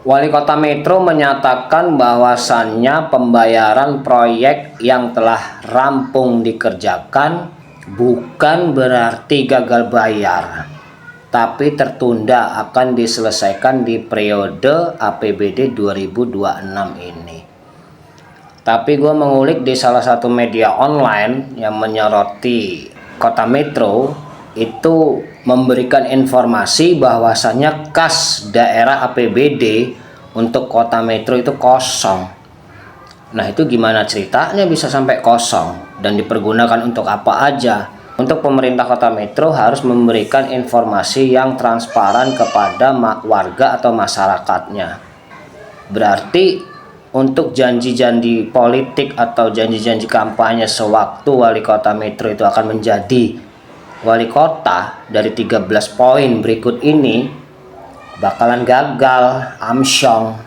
Wali Kota Metro menyatakan bahwasannya pembayaran proyek yang telah rampung dikerjakan bukan berarti gagal bayar, tapi tertunda akan diselesaikan di periode APBD 2026 ini. Tapi gue mengulik di salah satu media online yang menyoroti Kota Metro itu memberikan informasi bahwasannya kas daerah APBD untuk Kota Metro itu kosong. Nah, itu gimana ceritanya bisa sampai kosong dan dipergunakan untuk apa aja? Untuk pemerintah Kota Metro harus memberikan informasi yang transparan kepada warga atau masyarakatnya. Berarti untuk janji-janji politik atau janji-janji kampanye sewaktu wali kota Metro itu akan menjadi wali kota dari 13 poin berikut ini bakalan gagal, amsyong.